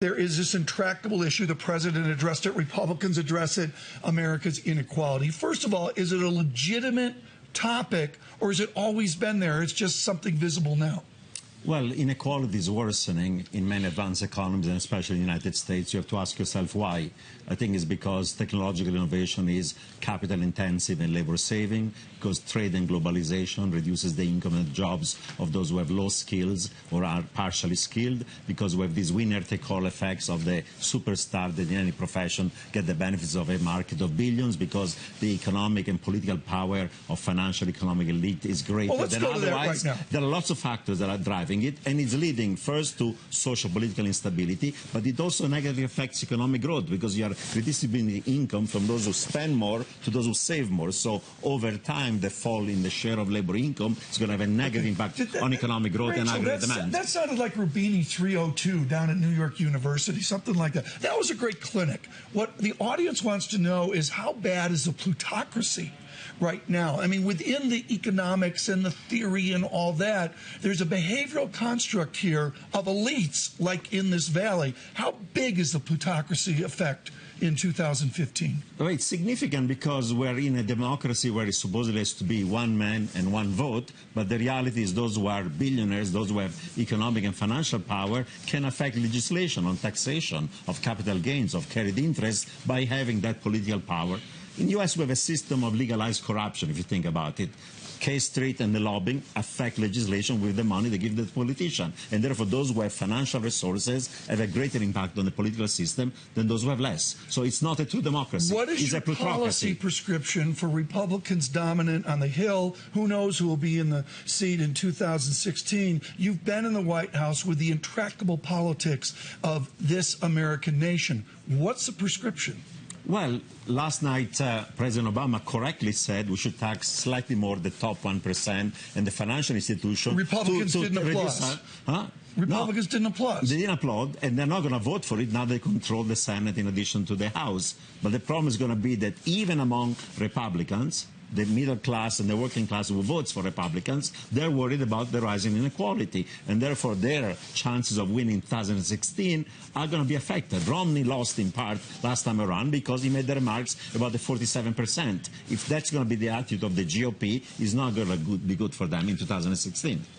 There is this intractable issue. The president addressed it. Republicans address it. America's inequality. First of all, is it a legitimate topic, or has it always been there? It's just something visible now. Well, inequality is worsening in many advanced economies, and especially in the United States. You have to ask yourself why. I think it's because technological innovation is capital intensive and labor saving, because trade and globalization reduces the income and jobs of those who have low skills or are partially skilled, because we have these winner-take-all effects of the superstar that in any profession get the benefits of a market of billions, because the economic and political power of financial economic elite is greater than otherwise. Right now. There are lots of factors that are driving it, and it's leading first to social political instability, but it also negatively affects economic growth, because you are redistributing income from those who spend more to those who save more. So over time, the fall in the share of labor income is going to have a negative impact on economic growth and aggregate demand. That sounded like Roubini 302 down at New York University, something like that. That was a great clinic. What the audience wants to know is, how bad is the plutocracy right now? I mean, within the economics and the theory and all that, there's a behavioral construct here of elites like in this valley. How big is the plutocracy effect in 2015? Well, it's significant because we're in a democracy where it supposedly has to be one man and one vote, but the reality is those who are billionaires, those who have economic and financial power, can affect legislation on taxation of capital gains, of carried interest, by having that political power. In the U.S., we have a system of legalized corruption, if you think about it. K Street and the lobbying affect legislation with the money they give the politician. And therefore, those who have financial resources have a greater impact on the political system than those who have less. So it's not a true democracy. What is your policy prescription for Republicans dominant on the Hill? Who knows who will be in the seat in 2016? You've been in the White House with the intractable politics of this American nation. What's the prescription? Well, last night, President Obama correctly said we should tax slightly more the top 1% and the financial institution. Republicans didn't applaud. Republicans didn't applaud. They didn't applaud, and they're not going to vote for it. Now they control the Senate in addition to the House. But the problem is going to be that even among Republicans, the middle class and the working class who votes for Republicans, they're worried about the rising inequality. And therefore, their chances of winning 2016 are going to be affected. Romney lost in part last time around because he made the remarks about the 47%. If that's going to be the attitude of the GOP, it's not going to be good for them in 2016.